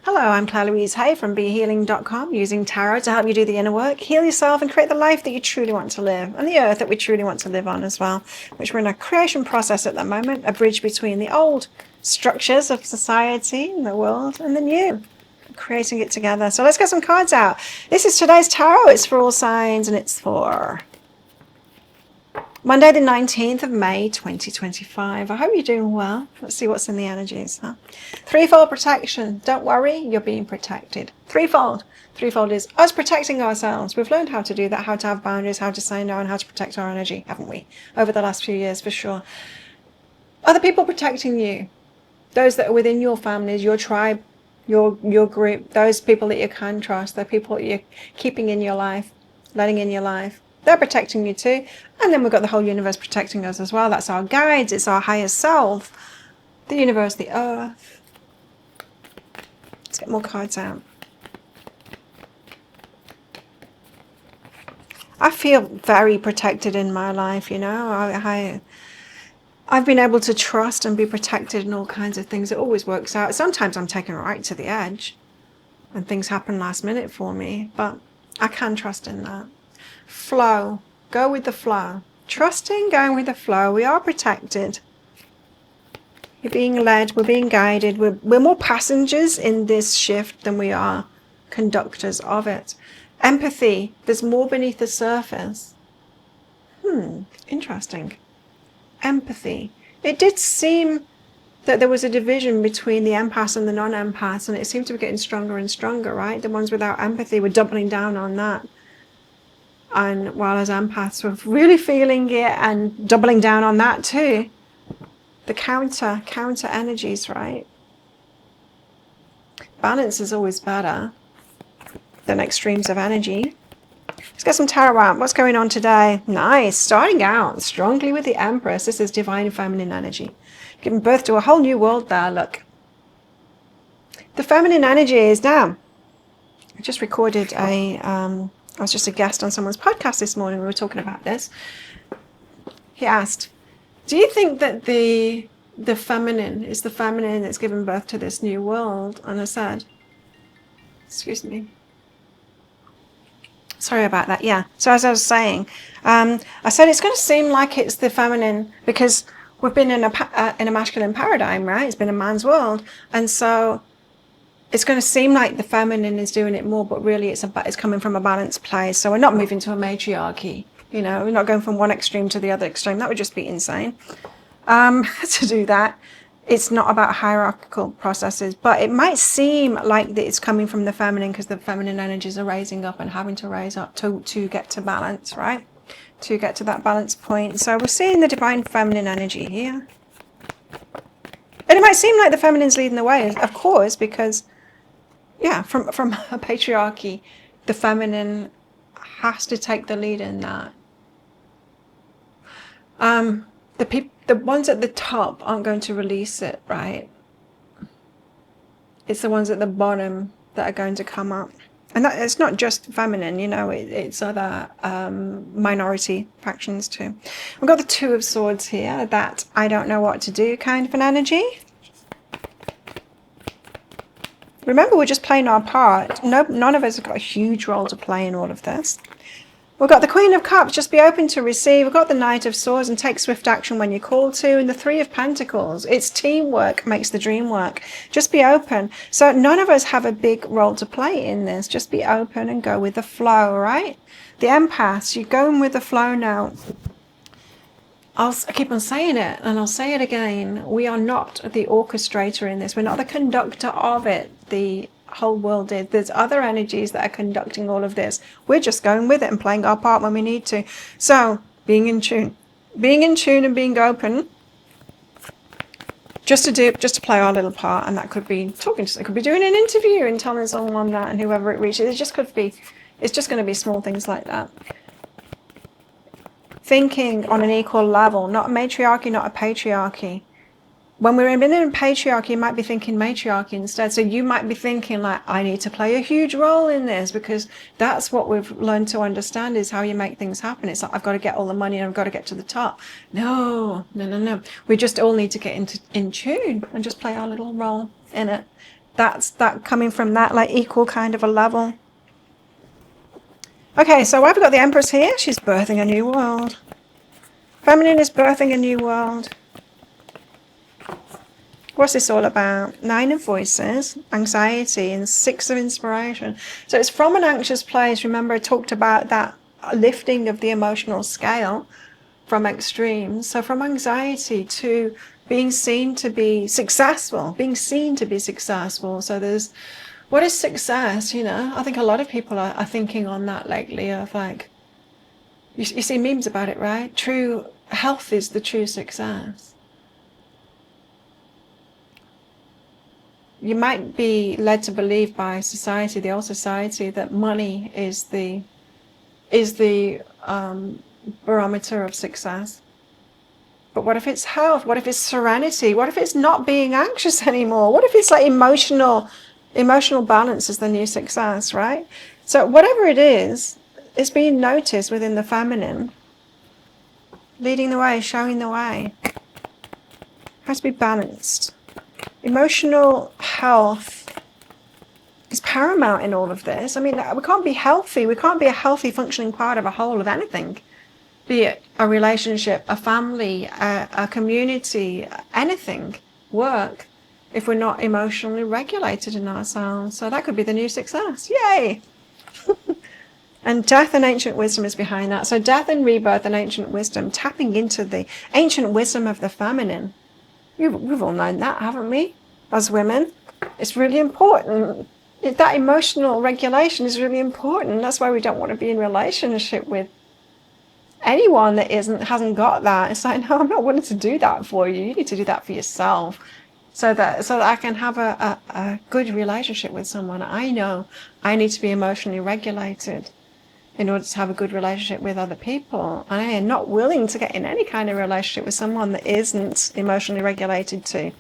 Hello, I'm Claire Louise Hay from BeHealing.com, using tarot to help you do the inner work, heal yourself, and create the life that you truly want to live, and the earth that we truly want to live on as well, which we're in a creation process at the moment, a bridge between the old structures of society and the world and the new, creating it together. So let's get some cards out. This is today's tarot. It's for all signs, and it's for Monday the 19th of May 2025. I hope you're doing well. Let's see what's in the energies. Threefold protection. Don't worry, you're being protected. Threefold. Threefold is us protecting ourselves. We've learned how to do that, how to have boundaries, how to say no, and how to protect our energy, haven't we? Over the last few years, for sure. Other people protecting you. Those that are within your families, your tribe, your group, those people that you can trust, the people that you're keeping in your life, letting in your life. They're protecting you too. And then we've got the whole universe protecting us as well. That's our guides. It's our higher self. The universe, the earth. Let's get more cards out. I feel very protected in my life, you know. I've been able to trust and be protected in all kinds of things. It always works out. Sometimes I'm taken right to the edge and things happen last minute for me. But I can trust in that. Flow. Go with the flow. Trusting, going with the flow. We are protected. You're being led. We're being guided. We're more passengers in this shift than we are conductors of it. Empathy. There's more beneath the surface. Interesting. Empathy. It did seem that there was a division between the empaths and the non-empaths, and it seemed to be getting stronger and stronger, right? The ones without empathy were doubling down on that. And while as empaths were really feeling it and doubling down on that too. The counter energies, right? Balance is always better than extremes of energy. Let's get some tarot out. What's going on today? Nice. Starting out strongly with the Empress. This is divine feminine energy. Giving birth to a whole new world there, look. The feminine energy is now. I just recorded I was just a guest on someone's podcast this morning. We were talking about this. He asked, do you think that the feminine is the feminine that's given birth to this new world? And I said, excuse me. Sorry about that. Yeah. So as I was saying, I said it's going to seem like it's the feminine because we've been in a masculine paradigm, right? It's been a man's world. And so it's going to seem like the feminine is doing it more, but really it's coming from a balanced place. So we're not moving to a matriarchy. You know, we're not going from one extreme to the other extreme. That would just be insane to do that. It's not about hierarchical processes, but it might seem like that it's coming from the feminine because the feminine energies are raising up and having to raise up to get to balance, right? To get to that balance point. So we're seeing the divine feminine energy here. And it might seem like the feminine's leading the way, of course, because yeah, from a patriarchy, the feminine has to take the lead in that. The ones at the top aren't going to release it, right? It's the ones at the bottom that are going to come up. And that it's not just feminine, you know, it's other minority factions too. We've got the Two of Swords here, that I don't know what to do kind of an energy. Remember, we're just playing our part. None of us have got a huge role to play in all of this. We've got the Queen of Cups, just be open to receive. We've got the Knight of Swords, and take swift action when you're called to. And the Three of Pentacles, it's teamwork makes the dream work. Just be open. So none of us have a big role to play in this. Just be open and go with the flow, right? The Empaths, you're going with the flow now. I keep on saying it, and I'll say it again. We are not the orchestrator in this. We're not the conductor of it. The whole world is. There's other energies that are conducting all of this. We're just going with it and playing our part when we need to. So, being in tune and being open, just to play our little part. And that could be talking to, it could be doing an interview and telling someone that, and whoever it reaches. It just could be, it's just going to be small things like that. Thinking on an equal level, not a matriarchy, not a patriarchy. When we're in a patriarchy, you might be thinking matriarchy instead. So you might be thinking like, I need to play a huge role in this, because that's what we've learned to understand is how you make things happen. It's like, I've got to get all the money and I've got to get to the top. No. We just all need to get in tune and just play our little role in it. that's that coming from that like equal kind of a level. Okay, so I've got the Empress here. She's birthing a new world. Feminine is birthing a new world. What's this all about? 9 of Voices, anxiety, and 6 of Inspiration. So it's from an anxious place. Remember, I talked about that lifting of the emotional scale from extremes. So from anxiety to being seen to be successful, So there's, what is success? You know, I think a lot of people are thinking on that lately of like, you see memes about it, right? True health is the true success. You might be led to believe by society, the old society, that money is the barometer of success. But what if it's health? What if it's serenity? What if it's not being anxious anymore? What if it's like emotional balance is the new success, right? So whatever it is, it's being noticed within the feminine, leading the way, showing the way. It has to be balanced. Emotional health is paramount in all of this. I mean, we can't be healthy. We can't be a healthy functioning part of a whole of anything, be it a relationship, a family, a community, anything, work, if we're not emotionally regulated in ourselves. So that could be the new success. Yay! And death and ancient wisdom is behind that. So death and rebirth and ancient wisdom, tapping into the ancient wisdom of the feminine. We've all known that, haven't we? As women, it's really important. That emotional regulation is really important. That's why we don't want to be in relationship with anyone that hasn't got that. It's like, no, I'm not willing to do that for you. You need to do that for yourself, so that I can have a good relationship with someone. I know I need to be emotionally regulated in order to have a good relationship with other people. And I am not willing to get in any kind of relationship with someone that isn't emotionally regulated too.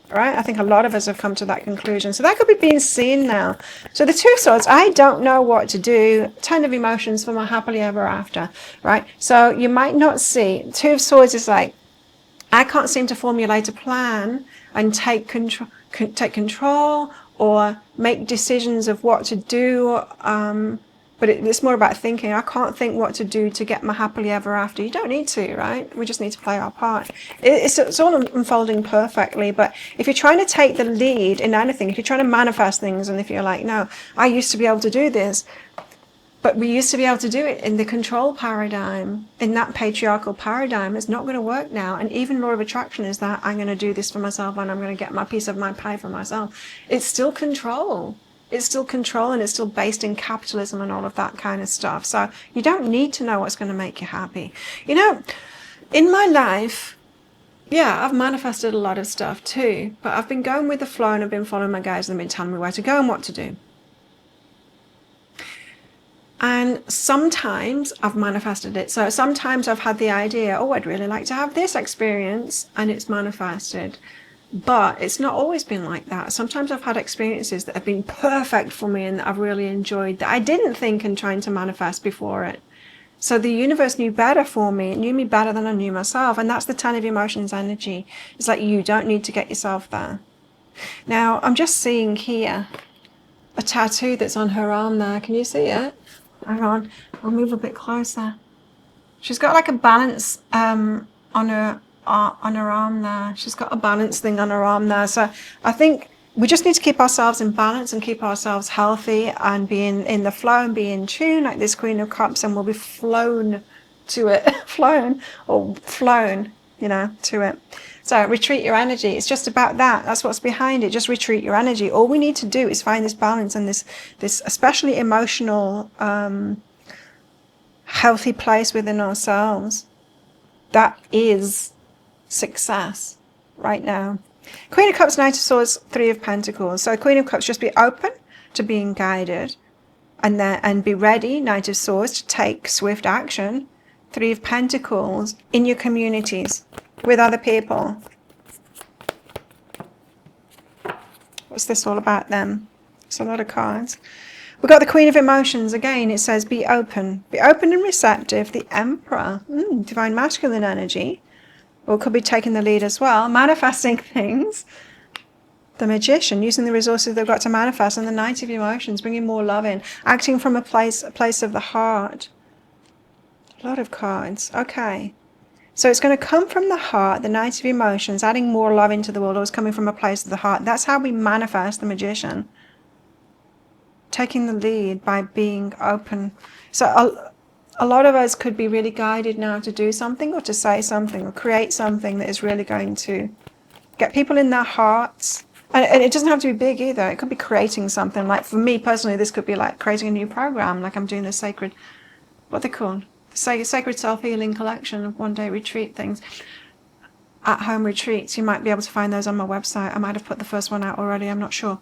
Right? I think a lot of us have come to that conclusion. So that could be being seen now. So the 2 of Swords, I don't know what to do. 10 of Emotions for my happily ever after. Right? So you might not see. 2 of Swords is like, I can't seem to formulate a plan and take control or make decisions of what to do. But it's more about thinking. I can't think what to do to get my happily ever after. You don't need to, right? We just need to play our part. It's all unfolding perfectly. But if you're trying to take the lead in anything, if you're trying to manifest things, and if you're like, no, I used to be able to do this, but we used to be able to do it in the control paradigm, in that patriarchal paradigm, it's not going to work now. And even law of attraction is that I'm going to do this for myself and I'm going to get my piece of my pie for myself. It's still control. It's still control, and it's still based in capitalism and all of that kind of stuff. So you don't need to know what's going to make you happy. You know, in my life, yeah, I've manifested a lot of stuff too, but I've been going with the flow and I've been following my guides and they've been telling me where to go and what to do. And sometimes I've manifested it. So sometimes I've had the idea, oh, I'd really like to have this experience, and it's manifested. But it's not always been like that. Sometimes I've had experiences that have been perfect for me and that I've really enjoyed, that I didn't think and trying to manifest before it. So the universe knew better for me. It knew me better than I knew myself. And that's the 10 of Emotions energy. It's like you don't need to get yourself there. Now, I'm just seeing here a tattoo that's on her arm there. Can you see it? Hang on. I'll move a bit closer. She's got like a balance on her arm there. She's got a balance thing on her arm there. So I think we just need to keep ourselves in balance and keep ourselves healthy and be in the flow and be in tune, like this Queen of Cups, and we'll be flown to it. flown, you know, to it. So retreat your energy. It's just about that. That's what's behind it. Just retreat your energy. All we need to do is find this balance and this especially emotional, healthy place within ourselves. That is success right now. Queen of Cups, Knight of Swords, 3 of Pentacles. So Queen of Cups, just be open to being guided and be ready, Knight of Swords, to take swift action. 3 of Pentacles, in your communities, with other people. What's this all about then? It's a lot of cards. We've got the Queen of Emotions. Again, it says be open. Be open and receptive. The Emperor, divine masculine energy. Or could be taking the lead as well, manifesting things. The Magician, using the resources they've got to manifest, and the Knight of Emotions, bringing more love in, acting from a place of the heart. A lot of cards. Okay. So it's going to come from the heart, the Knight of Emotions, adding more love into the world, always coming from a place of the heart. That's how we manifest the Magician. Taking the lead by being open. So a lot of us could be really guided now to do something or to say something or create something that is really going to get people in their hearts. And it doesn't have to be big either. It could be creating something. Like for me personally, this could be like creating a new program. Like I'm doing the sacred, what they call, sacred self-healing collection of one-day retreat things. At-home retreats. You might be able to find those on my website. I might have put the first one out already. I'm not sure.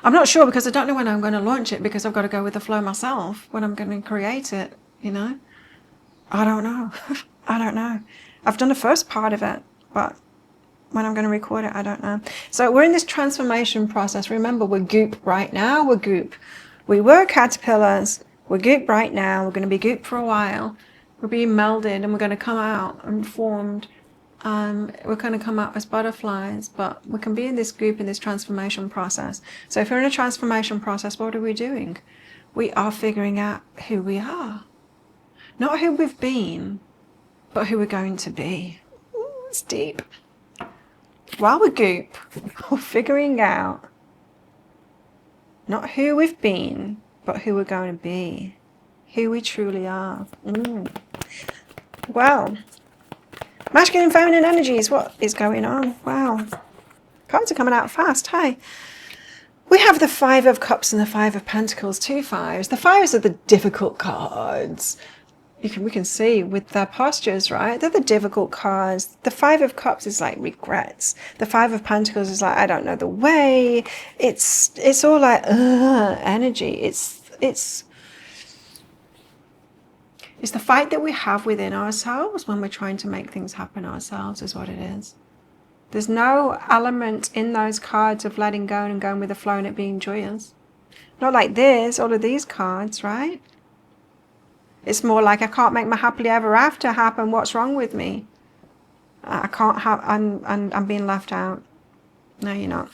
I'm not sure because I don't know when I'm going to launch it, because I've got to go with the flow myself when I'm going to create it, you know. I don't know. I don't know. I've done the first part of it, but when I'm going to record it, I don't know. So we're in this transformation process. Remember, we're goop right now. We're goop. We were caterpillars. We're goop right now. We're going to be goop for a while. We're being melded and we're going to come out and formed. We're going to come out as butterflies, but we can be in this goop, in this transformation process. So if we're in a transformation process, what are we doing? We are figuring out who we are. Not who we've been, but who we're going to be. Ooh, it's deep. While we're goop, we're figuring out not who we've been, but who we're going to be. Who we truly are. Wow. Masculine and feminine energies, what is going on? Wow. Cards are coming out fast. Hi. We have the Five of Cups and the Five of Pentacles, 2 fives. The fives are the difficult cards. We can see with their postures, right? They're the difficult cards. The Five of Cups is like regrets. The Five of Pentacles is like, I don't know the way. It's all like energy. It's the fight that we have within ourselves when we're trying to make things happen ourselves is what it is. There's no element in those cards of letting go and going with the flow and it being joyous. Not like this, all of these cards, right? It's more like, I can't make my happily ever after happen. What's wrong with me? I can't have, I'm being left out. No, you're not.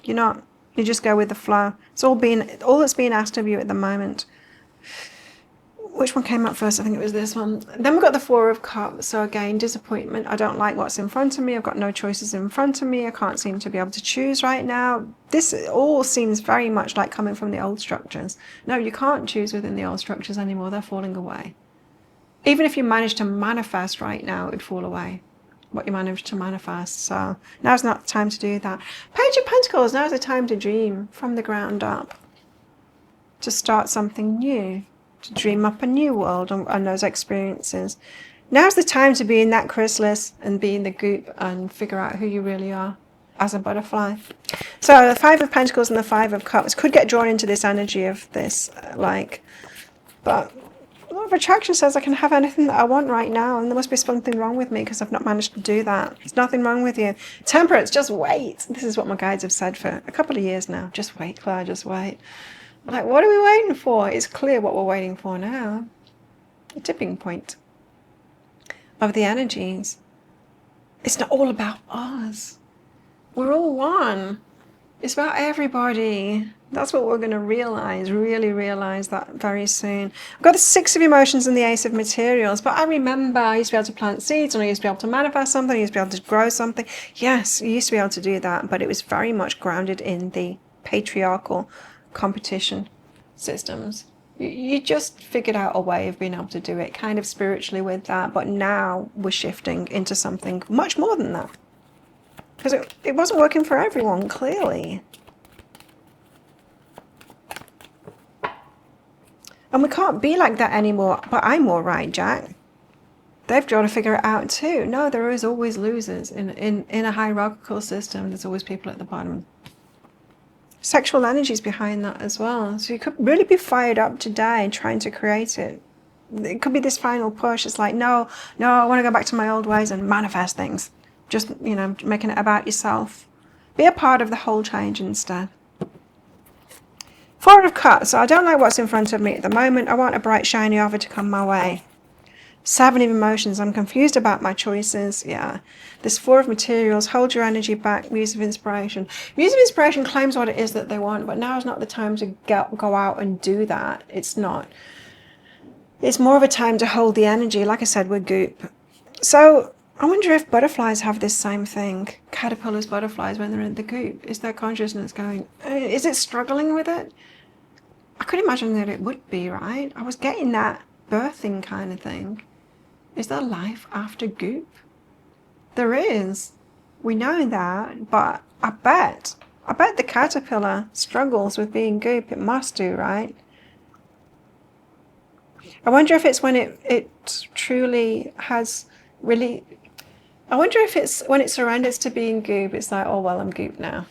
You're not. You just go with the flow. It's all that's being asked of you at the moment. Which one came up first? I think it was this one. Then we've got the Four of Cups. So again, disappointment. I don't like what's in front of me. I've got no choices in front of me. I can't seem to be able to choose right now. This all seems very much like coming from the old structures. No, you can't choose within the old structures anymore. They're falling away. Even if you manage to manifest right now, it would fall away. What you managed to manifest. So now's not the time to do that. Page of Pentacles. Now's the time to dream from the ground up. To start something new. To dream up a new world and those experiences. Now's the time to be in that chrysalis and be in the goop and figure out who you really are as a butterfly. So the Five of Pentacles and the Five of Cups could get drawn into this energy of this, but Law of Attraction says I can have anything that I want right now, and there must be something wrong with me because I've not managed to do that. There's nothing wrong with you. Temperance, just wait. This is what my guides have said for a couple of years now. Just wait, Claire, just wait. Like, what are we waiting for? It's clear what we're waiting for now. A tipping point of the energies. It's not all about us. We're all one. It's about everybody. That's what we're going to realize, really realize that very soon. I've got the Six of Emotions and the Ace of Materials, but I remember I used to be able to plant seeds, and I used to be able to manifest something, I used to be able to grow something. Yes, I used to be able to do that, but it was very much grounded in the patriarchal competition systems. You just figured out a way of being able to do it kind of spiritually with that, but now we're shifting into something much more than that, because it wasn't working for everyone, clearly. And we can't be like that anymore. But I'm all right, Jack. They've got to figure it out too. No, there is always losers in a hierarchical system. There's always people at the bottom. Sexual energies behind that as well. So you could really be fired up today trying to create it. It could be this final push. It's like, no, I want to go back to my old ways and manifest things. Just, making it about yourself. Be a part of the whole change instead. Four of Cups. So I don't like what's in front of me at the moment. I want a bright, shiny offer to come my way. Seven of emotions. I'm confused about my choices. Yeah. This four of materials. Hold your energy back. Muse of inspiration. Muse of inspiration claims what it is that they want, but now is not the time to go out and do that. It's not. It's more of a time to hold the energy. Like I said, we're goop. So I wonder if butterflies have this same thing. Caterpillars, butterflies, when they're in the goop. Is their consciousness going, is it struggling with it? I could imagine that it would be, right? I was getting that birthing kind of thing. Is there life after goop? There is. We know that, but I bet the caterpillar struggles with being goop. It must do, right? I wonder if it's when it truly has really... I wonder if it's when it surrenders to being goop, it's like, oh, well, I'm goop now.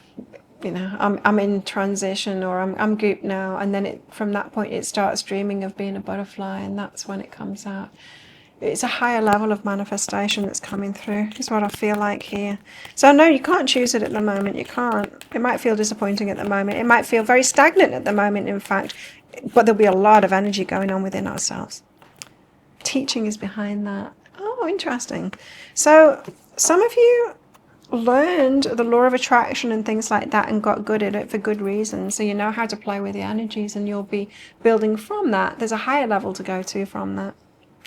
You know, I'm in transition, or I'm goop now. And then from that point, it starts dreaming of being a butterfly, and that's when it comes out. It's a higher level of manifestation that's coming through, is what I feel like here. So no, you can't choose it at the moment. You can't. It might feel disappointing at the moment. It might feel very stagnant at the moment, in fact. But there'll be a lot of energy going on within ourselves. Teaching is behind that. Oh, interesting. So some of you learned the law of attraction and things like that and got good at it for good reasons. So you know how to play with the energies, and you'll be building from that. There's a higher level to go to from that.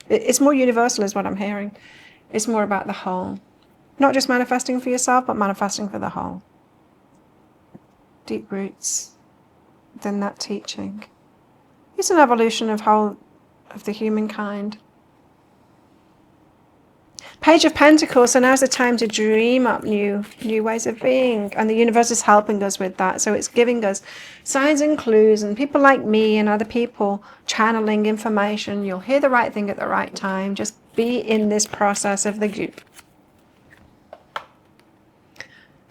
It's more universal is what I'm hearing. It's more about the whole. Not just manifesting for yourself, but manifesting for the whole. Deep roots, then that teaching. It's an evolution of the humankind. Page of Pentacles, so now's the time to dream up new ways of being, and the universe is helping us with that. So it's giving us signs and clues, and people like me and other people channeling information. You'll hear the right thing at the right time. Just be in this process of the goop.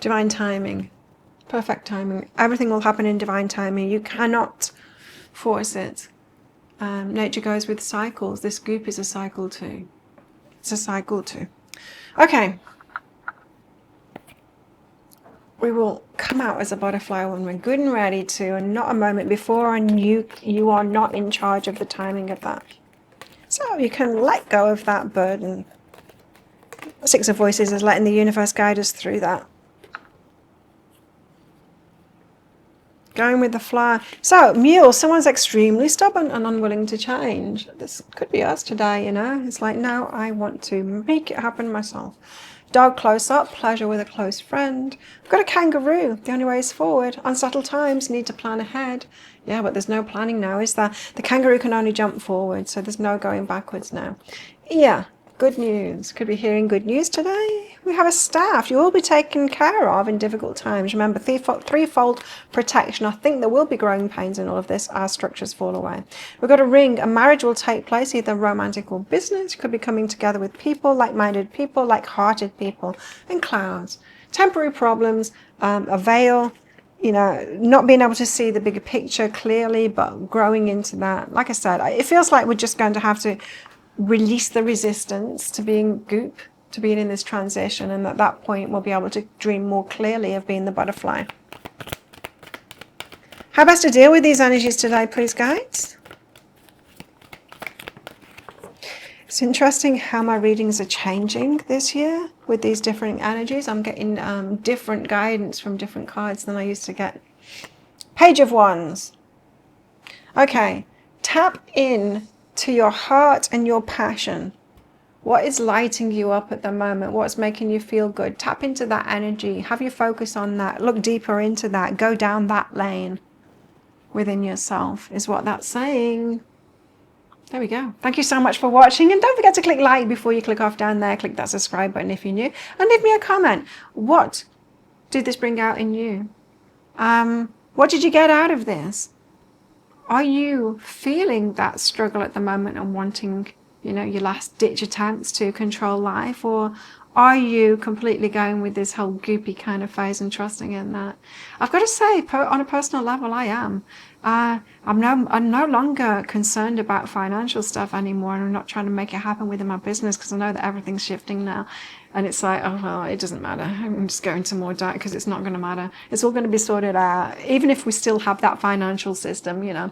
Divine timing, perfect timing. Everything will happen in divine timing. You cannot force it. Nature goes with cycles. This goop is a cycle too. It's a cycle too. Okay. We will come out as a butterfly when we're good and ready to, and not a moment before, and you are not in charge of the timing of that. So you can let go of that burden. Six of Voices is letting the universe guide us through that. Going with the flow. So, mule, someone's extremely stubborn and unwilling to change. This could be us today, you know. It's like, no, I want to make it happen myself. Dog close up, pleasure with a close friend. We've got a kangaroo. The only way is forward. Unsettled times, need to plan ahead. Yeah, but there's no planning now, is there? The kangaroo can only jump forward, so there's no going backwards now. Yeah. Good news. Could be hearing good news today. We have a staff. You will be taken care of in difficult times. Remember, threefold protection. I think there will be growing pains in all of this as structures fall away. We've got a ring. A marriage will take place, either romantic or business. You could be coming together with people, like-minded people, like-hearted people, and clouds. Temporary problems, a veil, you know, not being able to see the bigger picture clearly, but growing into that. Like I said, it feels like we're just going to have to release the resistance to being goop, to being in this transition, and at that point we'll be able to dream more clearly of being the butterfly. How best to deal with these energies today, please, guides? It's interesting how my readings are changing this year with these different energies. I'm getting different guidance from different cards than I used to get. Page of Wands. Okay, tap in to your heart and your passion. What is lighting you up at the moment? What's making you feel good? Tap into that energy. Have your focus on that. Look deeper into that. Go down that lane within yourself is what that's saying. There we go. Thank you so much for watching. And don't forget to click like before you click off down there. Click that subscribe button if you're new. And leave me a comment. What did this bring out in you? What did you get out of this? Are you feeling that struggle at the moment and wanting, you know, your last ditch attempts to control life? Or are you completely going with this whole goopy kind of phase and trusting in that? I've got to say, on a personal level, I am. I'm no longer concerned about financial stuff anymore, and I'm not trying to make it happen within my business because I know that everything's shifting now. And it's like, oh, well, it doesn't matter. I'm just going to more debt because it's not going to matter. It's all going to be sorted out. Even if we still have that financial system, you know,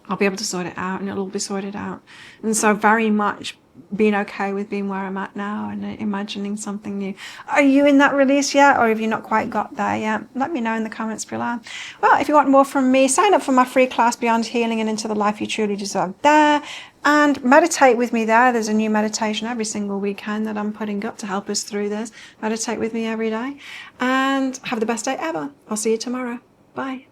I'll be able to sort it out and it'll all be sorted out. And so very much being okay with being where I'm at now and imagining something new. Are you in that release yet, or have you not quite got there yet? Let me know in the comments below. Well, if you want more from me, sign up for my free class Beyond Healing and Into the Life You Truly Deserve there, and meditate with me there. There's a new meditation every single weekend that I'm putting up to help us through this. Meditate with me every day, and have the best day ever. I'll see you tomorrow. Bye.